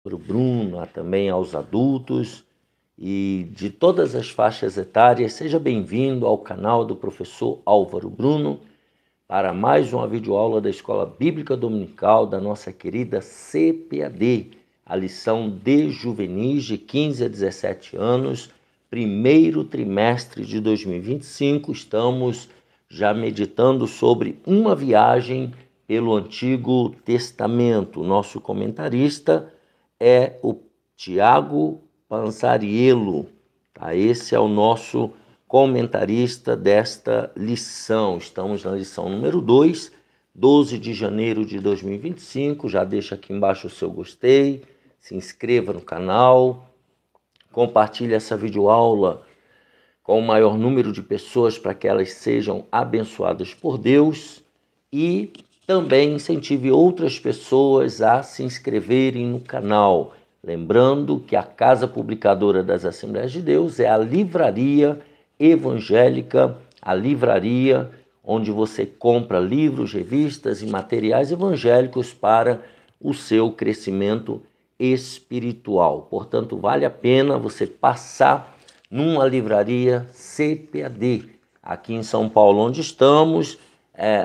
para o Bruno, também aos adultos e de todas as faixas etárias. Seja bem-vindo ao canal do professor Álvaro Bruno para mais uma videoaula da Escola Bíblica Dominical da nossa querida CPAD, a lição de juvenis de 15 a 17 anos, primeiro trimestre de 2025. Estamos já meditando sobre uma viagem pelo Antigo Testamento. Nosso comentarista é o Tiago Panzariello. Tá? Esse é o nosso comentarista desta lição. Estamos na lição número 2, 12 de janeiro de 2025. Já deixa aqui embaixo o seu gostei, se inscreva no canal, compartilhe essa videoaula com o maior número de pessoas para que elas sejam abençoadas por Deus e também incentive outras pessoas a se inscreverem no canal. Lembrando que a Casa Publicadora das Assembleias de Deus é a livraria evangélica, a livraria onde você compra livros, revistas e materiais evangélicos para o seu crescimento espiritual. Portanto, vale a pena você passar numa livraria CPAD. Aqui em São Paulo, onde estamos,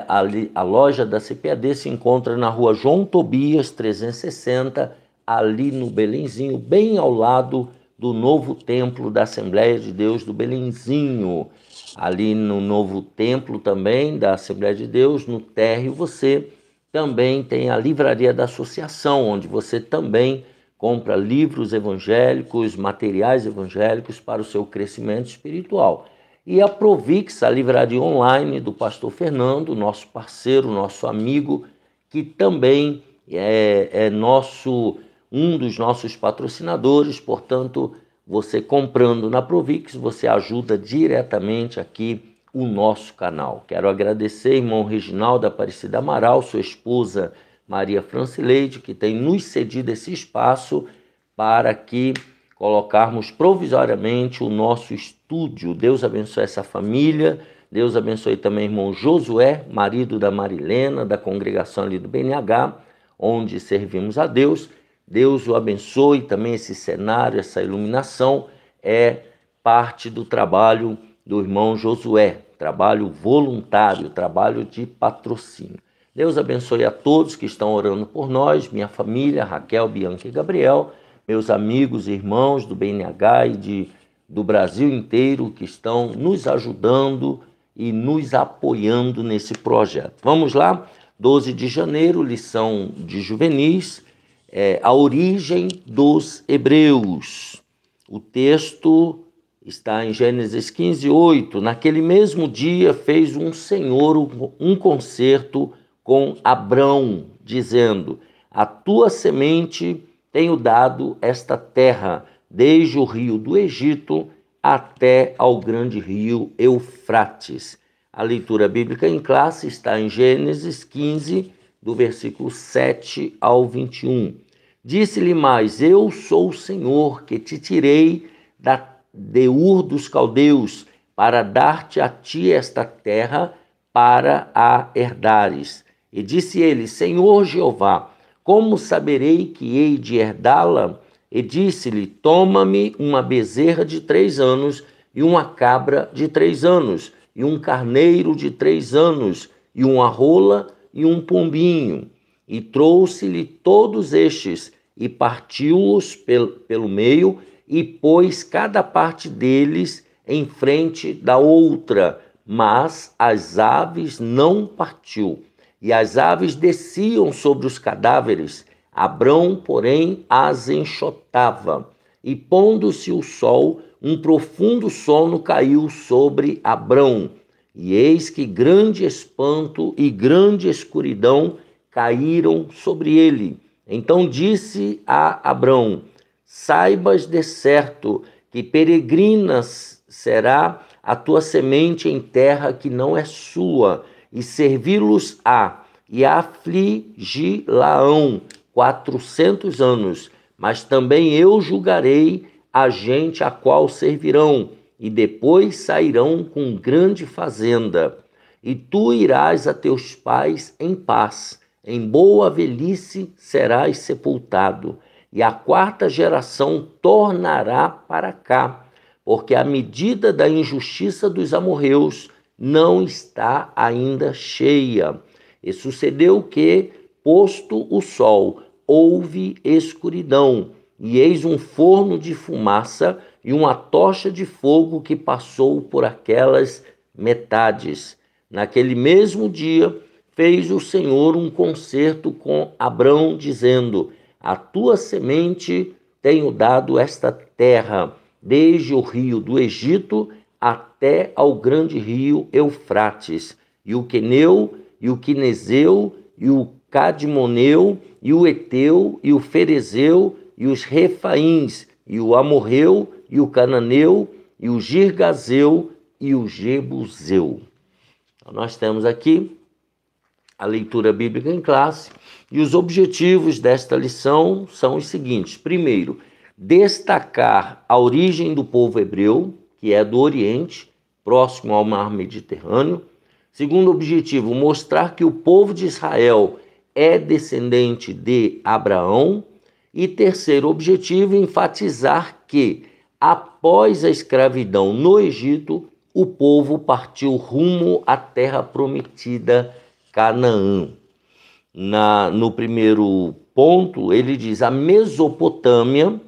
a loja da CPAD se encontra na rua João Tobias, 360, ali no Belenzinho, bem ao lado do novo templo da Assembleia de Deus do Belenzinho. Ali no novo templo também da Assembleia de Deus, no térreo, você também tem a livraria da associação, onde você também compra livros evangélicos, materiais evangélicos para o seu crescimento espiritual. E a Provix, a livraria online do pastor Fernando, nosso parceiro, nosso amigo, que também é um dos nossos patrocinadores. Portanto, você comprando na Provix, você ajuda diretamente aqui o nosso canal. Quero agradecer, irmão Reginaldo Aparecida Amaral, sua esposa Maria Francileide, que tem nos cedido esse espaço para que colocarmos provisoriamente o nosso estúdio. Deus abençoe essa família, Deus abençoe também o irmão Josué, marido da Marilena, da congregação ali do BNH, onde servimos a Deus. Deus o abençoe também. Esse cenário, essa iluminação é parte do trabalho do irmão Josué, trabalho voluntário, trabalho de patrocínio. Deus abençoe a todos que estão orando por nós, minha família, Raquel, Bianca e Gabriel, meus amigos e irmãos do BNH e do Brasil inteiro que estão nos ajudando e nos apoiando nesse projeto. Vamos lá, 12 de janeiro, lição de juvenis, a origem dos hebreus. O texto está em Gênesis 15, 8. Naquele mesmo dia fez um Senhor um concerto com Abrão, dizendo: a tua semente tenho dado esta terra, desde o rio do Egito até ao grande rio Eufrates. A leitura bíblica em classe está em Gênesis 15, do versículo 7 ao 21. Disse-lhe mais: eu sou o Senhor que te tirei de Ur dos Caldeus, para dar-te a ti esta terra para a herdares. E disse ele: Senhor Jeová, como saberei que hei de herdá-la? E disse-lhe: toma-me uma bezerra de 3 anos, e uma cabra de 3 anos, e um carneiro de 3 anos, e uma rola, e um pombinho. E trouxe-lhe todos estes, e partiu-os pelo meio, e pôs cada parte deles em frente da outra, mas as aves não partiu. E as aves desciam sobre os cadáveres, Abrão, porém, as enxotava. E pondo-se o sol, um profundo sono caiu sobre Abrão. E eis que grande espanto e grande escuridão caíram sobre ele. Então disse a Abrão: saibas de certo que peregrinas será a tua semente em terra que não é sua, e servi-los-á, e afligi-la-ão 400 anos. Mas também eu julgarei a gente a qual servirão, e depois sairão com grande fazenda. E tu irás a teus pais em paz, em boa velhice serás sepultado. e a quarta geração tornará para cá, porque a medida da injustiça dos amorreus não está ainda cheia. E sucedeu que, posto o sol, houve escuridão, e eis um forno de fumaça e uma tocha de fogo que passou por aquelas metades. Naquele mesmo dia, fez o Senhor um concerto com Abrão, dizendo: a tua semente tenho dado esta terra, desde o rio do Egito até ao grande rio Eufrates, e o queneu, e o quinezeu, e o cadmoneu, e o eteu, e o ferezeu, e os refaíns, e o amorreu, e o cananeu, e o girgazeu, e o jebuseu. Então, nós temos aqui a leitura bíblica em classe, e os objetivos desta lição são os seguintes. Primeiro, destacar a origem do povo hebreu, que é do Oriente, próximo ao mar Mediterrâneo. Segundo objetivo, mostrar que o povo de Israel é descendente de Abraão. E terceiro objetivo, enfatizar que, após a escravidão no Egito, o povo partiu rumo à terra prometida, Canaã. No primeiro ponto, ele diz: a Mesopotâmia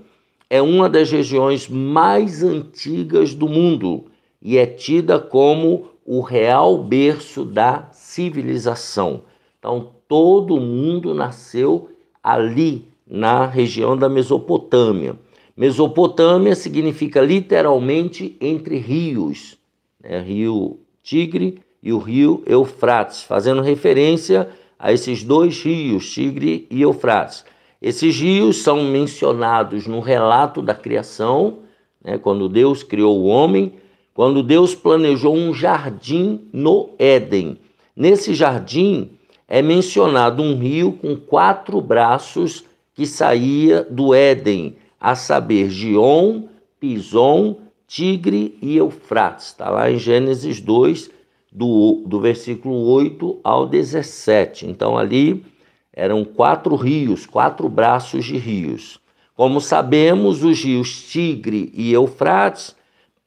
é uma das regiões mais antigas do mundo e é tida como o real berço da civilização. Então, todo mundo nasceu ali, na região da Mesopotâmia. Mesopotâmia significa literalmente entre rios, né? Rio Tigre e o rio Eufrates, fazendo referência a esses dois rios, Tigre e Eufrates. Esses rios são mencionados no relato da criação, né? Quando Deus criou o homem, quando Deus planejou um jardim no Éden. Nesse jardim é mencionado um rio com 4 braços que saía do Éden, a saber, Gion, Pison, Tigre e Eufrates. Está lá em Gênesis 2, do versículo 8 ao 17. Então, ali eram 4 rios, 4 braços de rios. Como sabemos, os rios Tigre e Eufrates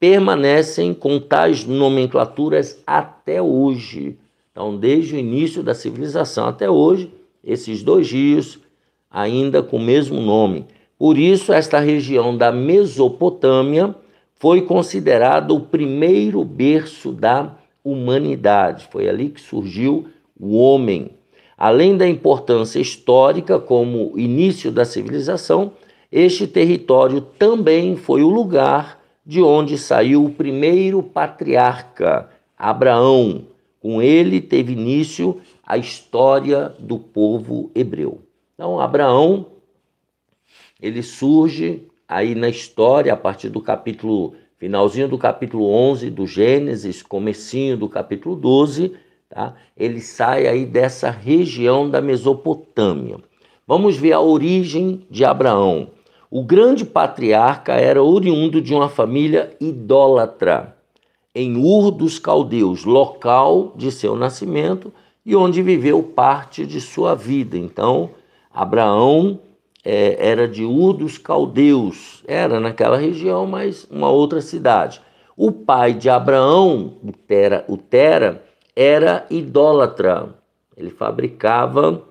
permanecem com tais nomenclaturas até hoje. Então, desde o início da civilização até hoje, esses 2 rios ainda com o mesmo nome. Por isso, esta região da Mesopotâmia foi considerada o primeiro berço da humanidade. Foi ali que surgiu o homem. Além da importância histórica como início da civilização, este território também foi o lugar de onde saiu o primeiro patriarca, Abraão. Com ele teve início a história do povo hebreu. Então, Abraão, ele surge aí na história a partir do finalzinho do capítulo 11 do Gênesis, comecinho do capítulo 12, tá? Ele sai aí dessa região da Mesopotâmia. Vamos ver a origem de Abraão. O grande patriarca era oriundo de uma família idólatra, em Ur dos Caldeus, local de seu nascimento e onde viveu parte de sua vida. Então, Abraão era de Ur dos Caldeus, era naquela região, mas uma outra cidade. O pai de Abraão, o Tera, era idólatra. Ele fabricava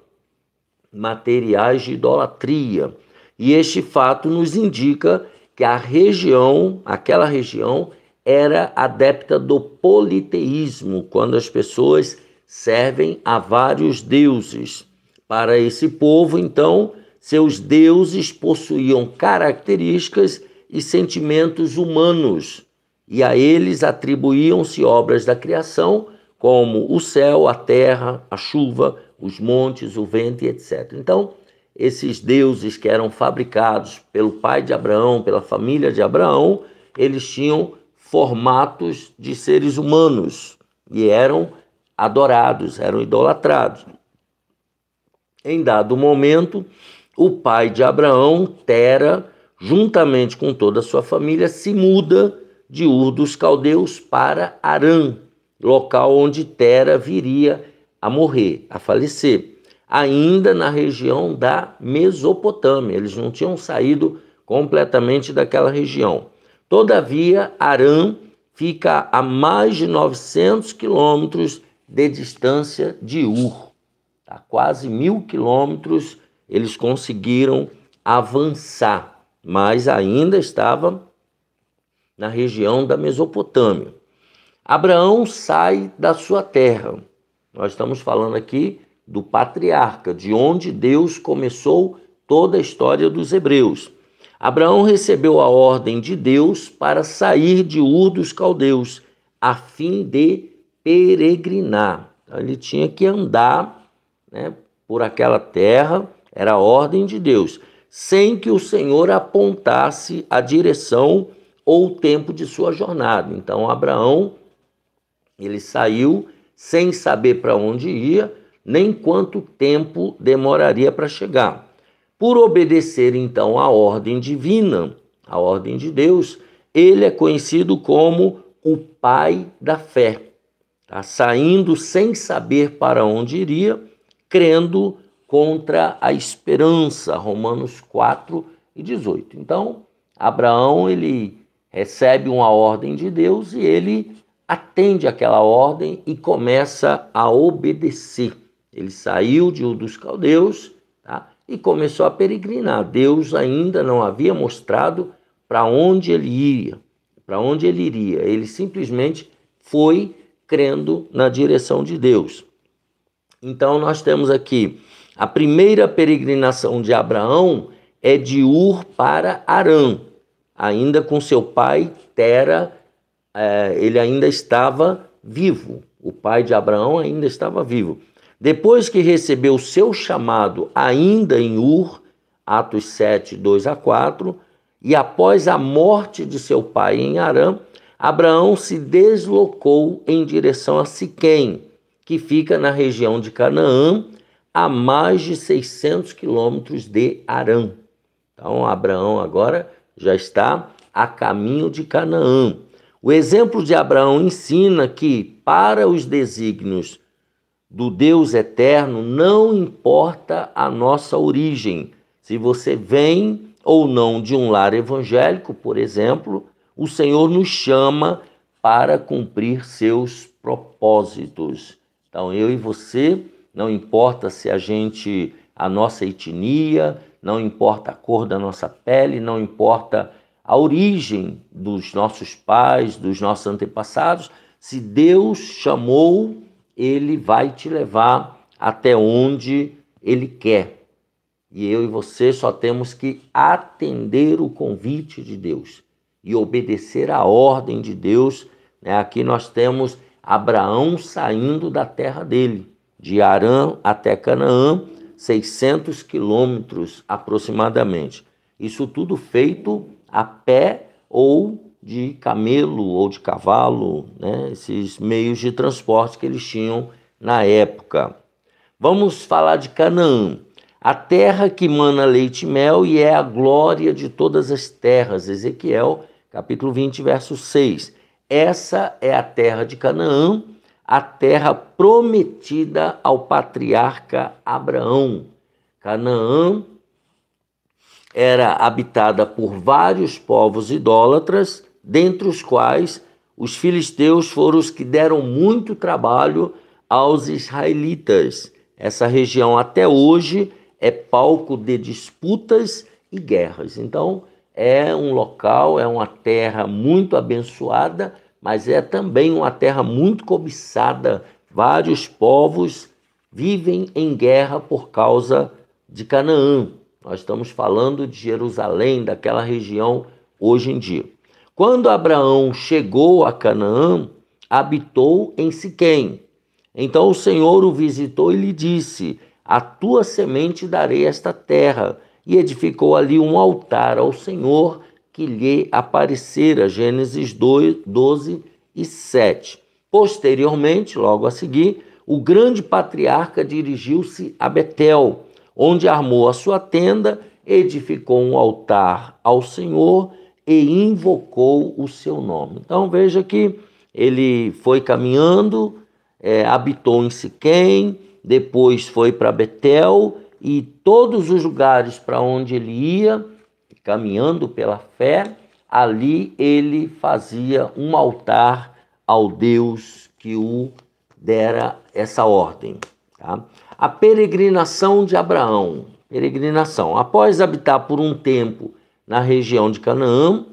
materiais de idolatria. E este fato nos indica que aquela região, era adepta do politeísmo, quando as pessoas servem a vários deuses. Para esse povo, então, seus deuses possuíam características e sentimentos humanos, e a eles atribuíam-se obras da criação, como o céu, a terra, a chuva, os montes, o vento, etc. Então, esses deuses que eram fabricados pelo pai de Abraão, pela família de Abraão, eles tinham formatos de seres humanos e eram adorados, eram idolatrados. Em dado momento, o pai de Abraão, Tera, juntamente com toda a sua família, se muda de Ur dos Caldeus para Harã, local onde Tera viria a morrer, a falecer. ainda na região da Mesopotâmia. Eles não tinham saído completamente daquela região. Todavia, Harã fica a mais de 900 quilômetros de distância de Ur. A quase 1.000 quilômetros eles conseguiram avançar, mas ainda estava na região da Mesopotâmia. Abraão sai da sua terra. Nós estamos falando aqui do patriarca, de onde Deus começou toda a história dos hebreus. Abraão recebeu a ordem de Deus para sair de Ur dos caldeus, a fim de peregrinar. Então, ele tinha que andar, né, por aquela terra, era a ordem de Deus, sem que o Senhor apontasse a direção ou o tempo de sua jornada. Então, Abraão, ele saiu sem saber para onde ia, nem quanto tempo demoraria para chegar. Por obedecer, então, à ordem divina, a ordem de Deus, ele é conhecido como o pai da fé. Tá? Saindo sem saber para onde iria, crendo contra a esperança, Romanos 4:18. Então, Abraão, ele recebe uma ordem de Deus e ele atende aquela ordem e começa a obedecer. Ele saiu de Ur dos caldeus, tá? E começou a peregrinar. Deus ainda não havia mostrado para onde ele ia, para onde ele iria. Ele simplesmente foi crendo na direção de Deus. Então nós temos aqui a primeira peregrinação de Abraão é de Ur para Harã, ainda com seu pai Tera. Ele ainda estava vivo, o pai de Abraão ainda estava vivo. Depois que recebeu o seu chamado ainda em Ur, Atos 7:2-4, e após a morte de seu pai em Harã, Abraão se deslocou em direção a Siquém, que fica na região de Canaã, a mais de 600 quilômetros de Harã. Então, Abraão agora já está a caminho de Canaã. O exemplo de Abraão ensina que, para os desígnios do Deus eterno, não importa a nossa origem. Se você vem ou não de um lar evangélico, por exemplo, o Senhor nos chama para cumprir seus propósitos. Então, eu e você, não importa se a nossa etnia, não importa a cor da nossa pele, não importa a origem dos nossos pais, dos nossos antepassados, se Deus chamou, Ele vai te levar até onde Ele quer. E eu e você só temos que atender o convite de Deus e obedecer à ordem de Deus. Aqui nós temos Abraão saindo da terra dele, de Harã até Canaã, 600 quilômetros aproximadamente. Isso tudo feito a pé ou de camelo ou de cavalo, esses meios de transporte que eles tinham na época. Vamos falar de Canaã, a terra que mana leite e mel e é a glória de todas as terras. Ezequiel, capítulo 20, verso 6. Essa é a terra de Canaã, a terra prometida ao patriarca Abraão. Canaã era habitada por vários povos idólatras, dentre os quais os filisteus foram os que deram muito trabalho aos israelitas. Essa região até hoje é palco de disputas e guerras. Então, é um local, é uma terra muito abençoada, mas é também uma terra muito cobiçada. Vários povos vivem em guerra por causa de Canaã. Nós estamos falando de Jerusalém, daquela região hoje em dia. Quando Abraão chegou a Canaã, habitou em Siquém. Então o Senhor o visitou e lhe disse: a tua semente darei esta terra. E edificou ali um altar ao Senhor que lhe aparecera. Gênesis 12:7. Posteriormente, logo a seguir, o grande patriarca dirigiu-se a Betel, onde armou a sua tenda, edificou um altar ao Senhor e invocou o seu nome. Então veja que ele foi caminhando, habitou em Siquém, depois foi para Betel e todos os lugares para onde ele ia, caminhando pela fé, ali ele fazia um altar ao Deus que o dera essa ordem. Tá? A peregrinação de Abraão. Peregrinação. Após habitar por um tempo na região de Canaã,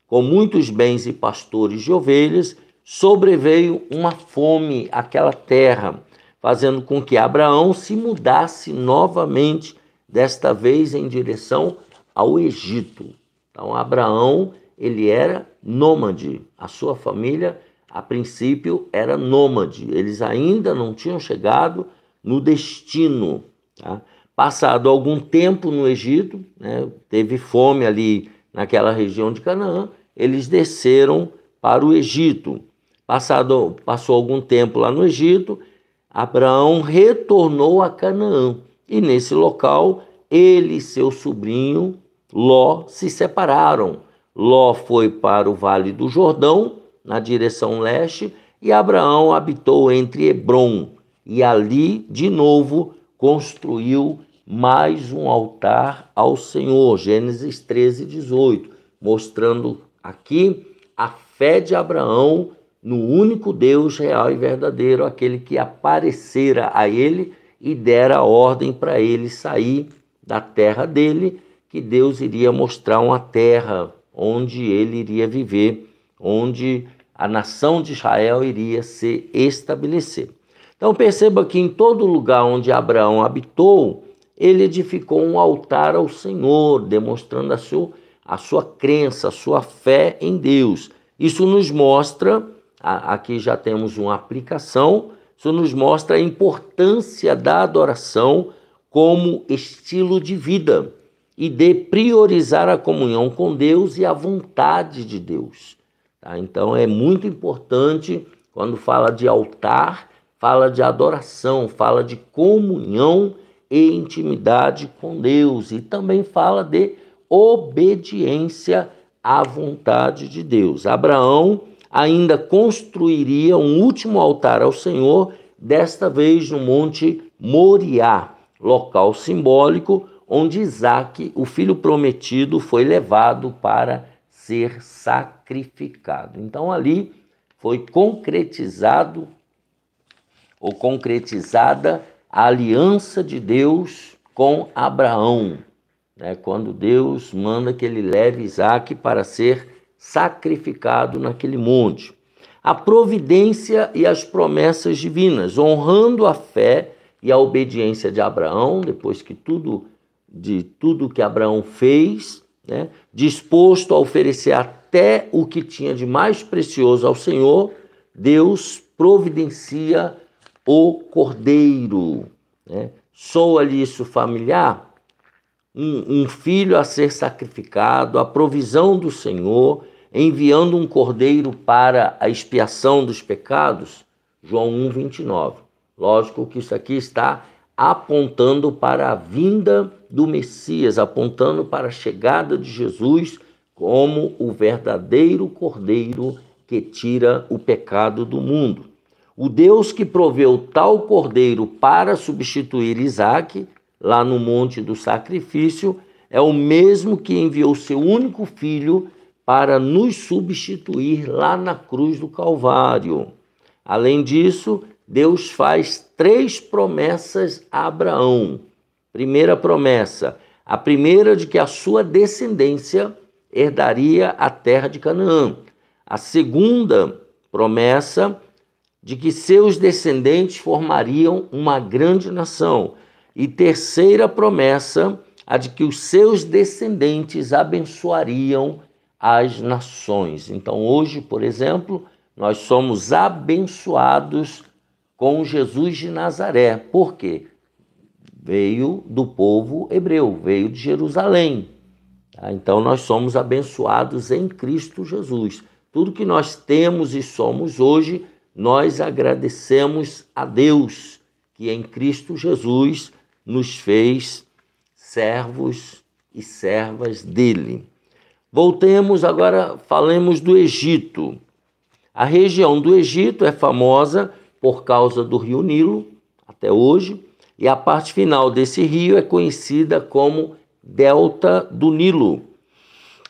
com muitos bens e pastores de ovelhas, sobreveio uma fome àquela terra, fazendo com que Abraão se mudasse novamente, desta vez em direção ao Egito. Então, Abraão, ele era nômade. A sua família, a princípio, era nômade. Eles ainda não tinham chegado no destino. Tá? Passado algum tempo no Egito, né, teve fome ali naquela região de Canaã, eles desceram para o Egito. Passou algum tempo lá no Egito, Abraão retornou a Canaã. E nesse local, ele e seu sobrinho Ló se separaram. Ló foi para o Vale do Jordão, na direção leste, e Abraão habitou entre Hebrom. E ali, de novo, construiu mais um altar ao Senhor. Gênesis 13, 18, mostrando aqui a fé de Abraão no único Deus real e verdadeiro, aquele que aparecera a ele e dera ordem para ele sair da terra dele, que Deus iria mostrar uma terra onde ele iria viver, onde a nação de Israel iria se estabelecer. Então perceba que em todo lugar onde Abraão habitou, ele edificou um altar ao Senhor, demonstrando a sua crença, a sua fé em Deus. Isso nos mostra, aqui já temos uma aplicação, isso nos mostra a importância da adoração como estilo de vida e de priorizar a comunhão com Deus e a vontade de Deus. Tá? Então é muito importante, quando fala de altar, fala de adoração, fala de comunhão e intimidade com Deus, e também fala de obediência à vontade de Deus. Abraão ainda construiria um último altar ao Senhor, desta vez no Monte Moriá, local simbólico onde Isaque, o filho prometido, foi levado para ser sacrificado. Então ali foi concretizada a aliança de Deus com Abraão, né? Quando Deus manda que ele leve Isaque para ser sacrificado naquele monte. A providência e as promessas divinas, honrando a fé e a obediência de Abraão, depois que tudo que Abraão fez, né? Disposto a oferecer até o que tinha de mais precioso ao Senhor, Deus providencia o cordeiro, né? Soa-lhe isso familiar? Um filho a ser sacrificado, a provisão do Senhor, enviando um cordeiro para a expiação dos pecados? João 1, 29. Lógico que isso aqui está apontando para a vinda do Messias, apontando para a chegada de Jesus como o verdadeiro cordeiro que tira o pecado do mundo. O Deus que proveu tal cordeiro para substituir Isaque, lá no monte do sacrifício, é o mesmo que enviou seu único filho para nos substituir lá na cruz do Calvário. Além disso, Deus faz 3 promessas a Abraão. Primeira promessa, a primeira de que a sua descendência herdaria a terra de Canaã. A segunda promessa, de que seus descendentes formariam uma grande nação. E terceira promessa, a de que os seus descendentes abençoariam as nações. Então hoje, por exemplo, nós somos abençoados com Jesus de Nazaré. Por quê? Veio do povo hebreu, veio de Jerusalém. Então nós somos abençoados em Cristo Jesus. Tudo que nós temos e somos hoje, nós agradecemos a Deus, que em Cristo Jesus nos fez servos e servas dele. Voltemos agora, falemos do Egito. A região do Egito é famosa por causa do rio Nilo, até hoje, e a parte final desse rio é conhecida como Delta do Nilo,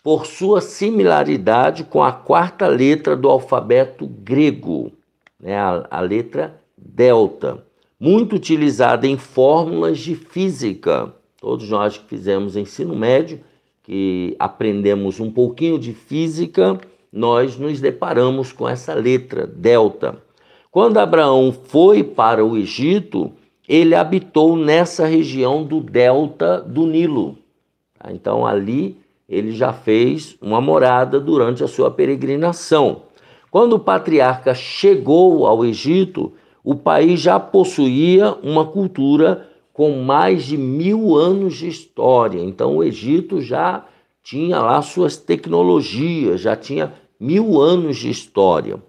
por sua similaridade com a quarta letra do alfabeto grego, né, a letra delta, muito utilizada em fórmulas de física. Todos nós que fizemos ensino médio, que aprendemos um pouquinho de física, nós nos deparamos com essa letra delta. Quando Abraão foi para o Egito, ele habitou nessa região do delta do Nilo. Então ali ele já fez uma morada durante a sua peregrinação. Quando o patriarca chegou ao Egito, o país já possuía uma cultura com mais de 1000 anos de história. Então o Egito já tinha lá suas tecnologias, já tinha 1000 anos de história.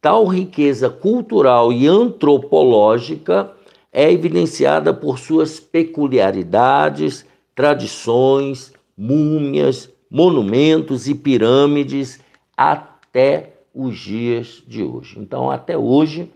Tal riqueza cultural e antropológica é evidenciada por suas peculiaridades, tradições, múmias, monumentos e pirâmides até os dias de hoje. Então, até hoje,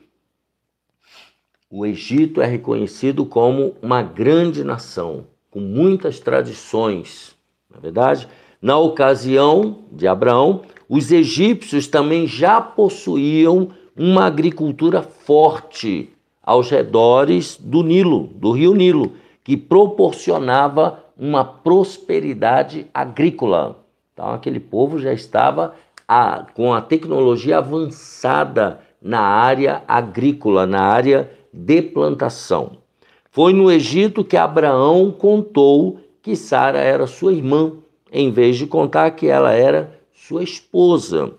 o Egito é reconhecido como uma grande nação, com muitas tradições, na verdade. Na ocasião de Abraão, os egípcios também já possuíam uma agricultura forte aos redores do Nilo, do rio Nilo, que proporcionava uma prosperidade agrícola. Então, aquele povo já estava com a tecnologia avançada na área agrícola, na área de plantação. Foi no Egito que Abraão contou que Sara era sua irmã, em vez de contar que ela era sua esposa,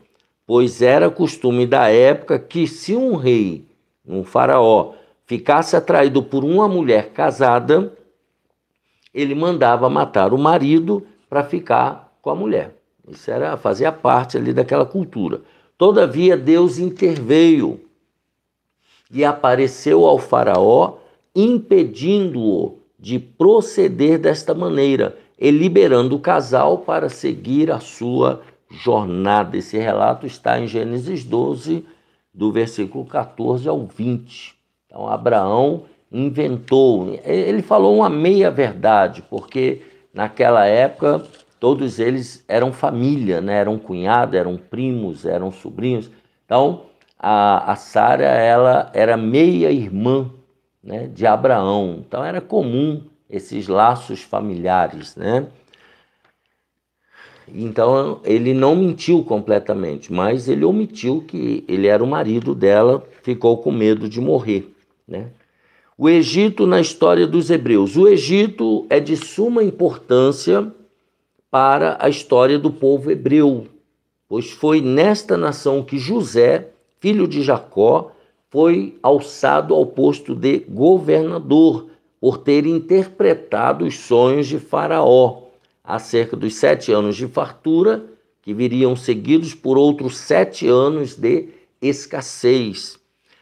pois era costume da época que se um rei, um faraó, ficasse atraído por uma mulher casada, ele mandava matar o marido para ficar com a mulher. Isso fazia parte ali daquela cultura. Todavia, Deus interveio e apareceu ao faraó, impedindo-o de proceder desta maneira, e liberando o casal para seguir a sua jornada. Esse relato está em Gênesis 12, do versículo 14 ao 20. Então, Abraão inventou, ele falou uma meia-verdade, porque naquela época todos eles eram família, né? Eram cunhados, eram primos, eram sobrinhos. Então, a Sara, ela era meia-irmã, né, de Abraão. Então, era comum esses laços familiares, né? Então, ele não mentiu completamente, mas ele omitiu que ele era o marido dela, ficou com medo de morrer, né? O Egito na história dos hebreus. O Egito é de suma importância para a história do povo hebreu, pois foi nesta nação que José, filho de Jacó, foi alçado ao posto de governador por ter interpretado os sonhos de Faraó acerca dos 7 anos de fartura, que viriam seguidos por outros 7 anos de escassez.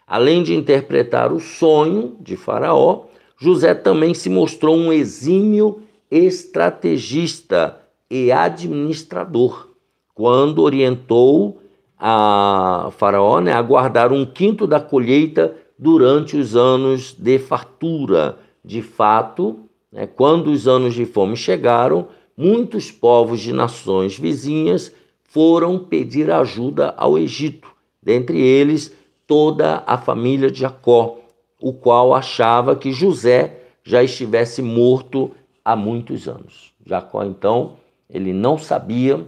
Além de interpretar o sonho de Faraó, José também se mostrou um exímio estrategista e administrador, quando orientou a Faraó, né, a guardar 1/5 da colheita durante os anos de fartura. De fato, né, quando os anos de fome chegaram, muitos povos de nações vizinhas foram pedir ajuda ao Egito, dentre eles toda a família de Jacó, o qual achava que José já estivesse morto há muitos anos. Jacó, então, ele não sabia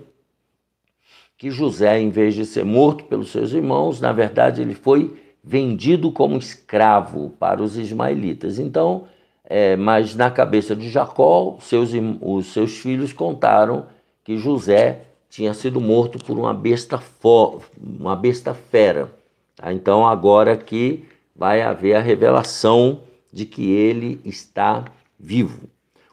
que José, em vez de ser morto pelos seus irmãos, na verdade ele foi vendido como escravo para os ismaelitas. Então, mas na cabeça de Jacó, os seus filhos contaram que José tinha sido morto por uma besta fera. Tá? Então, agora aqui vai haver a revelação de que ele está vivo.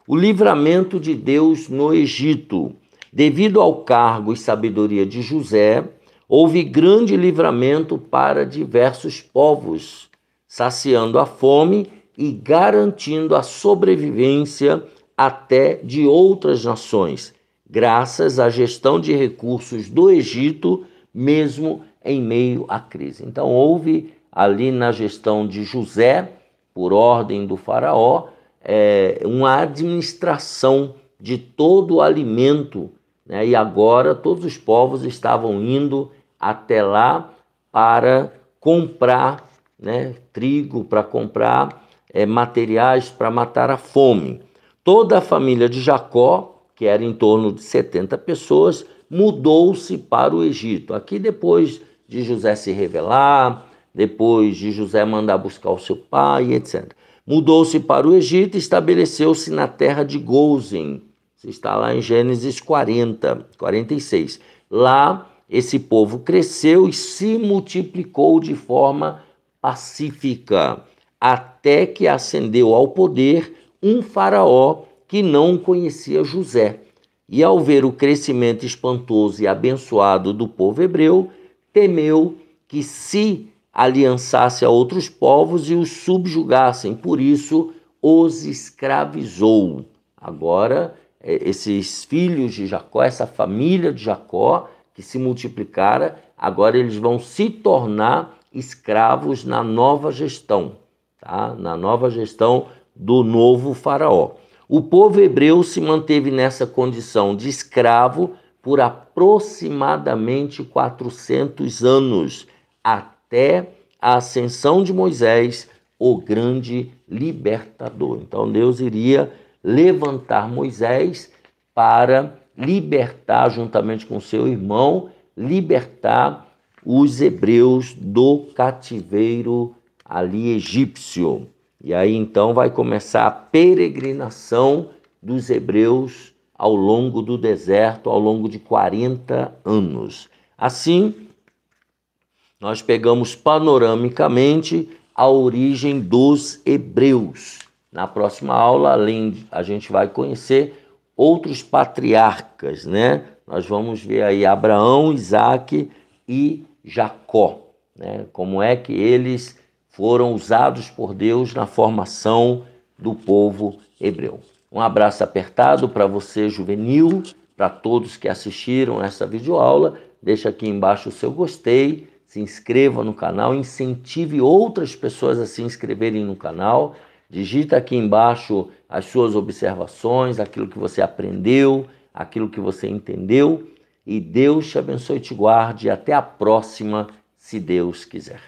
O livramento de Deus no Egito. Devido ao cargo e sabedoria de José, houve grande livramento para diversos povos, saciando a fome e garantindo a sobrevivência até de outras nações, graças à gestão de recursos do Egito, mesmo em meio à crise. Então, houve ali na gestão de José, por ordem do faraó, uma administração de todo o alimento, né? E agora todos os povos estavam indo até lá para comprar, né, trigo, para comprar materiais para matar a fome. Toda a família de Jacó, que era em torno de 70 pessoas, mudou-se para o Egito. Aqui, depois de José se revelar, depois de José mandar buscar o seu pai, etc. Mudou-se para o Egito e estabeleceu-se na terra de Gósen. Você está lá em Gênesis 46. Lá, esse povo cresceu e se multiplicou de forma pacífica, até que ascendeu ao poder um faraó que não conhecia José. E ao ver o crescimento espantoso e abençoado do povo hebreu, temeu que se aliançasse a outros povos e os subjugassem, por isso os escravizou. Agora, esses filhos de Jacó, essa família de Jacó, que se multiplicara, agora eles vão se tornar escravos na nova gestão, tá? Na nova gestão do novo faraó. O povo hebreu se manteve nessa condição de escravo por aproximadamente 400 anos, até a ascensão de Moisés, o grande libertador. Então Deus iria levantar Moisés para libertar, juntamente com seu irmão, libertar os hebreus do cativeiro ali egípcio. E aí então vai começar a peregrinação dos hebreus ao longo do deserto, ao longo de 40 anos. Assim, nós pegamos panoramicamente a origem dos hebreus. Na próxima aula, a gente vai conhecer outros patriarcas, né? Nós vamos ver aí Abraão, Isaque e Jacó, né? Como é que eles foram usados por Deus na formação do povo hebreu. Um abraço apertado para você, juvenil, para todos que assistiram essa videoaula. Deixa aqui embaixo o seu gostei, se inscreva no canal, incentive outras pessoas a se inscreverem no canal. Digita aqui embaixo as suas observações, aquilo que você aprendeu, aquilo que você entendeu. E Deus te abençoe e te guarde. Até a próxima, se Deus quiser.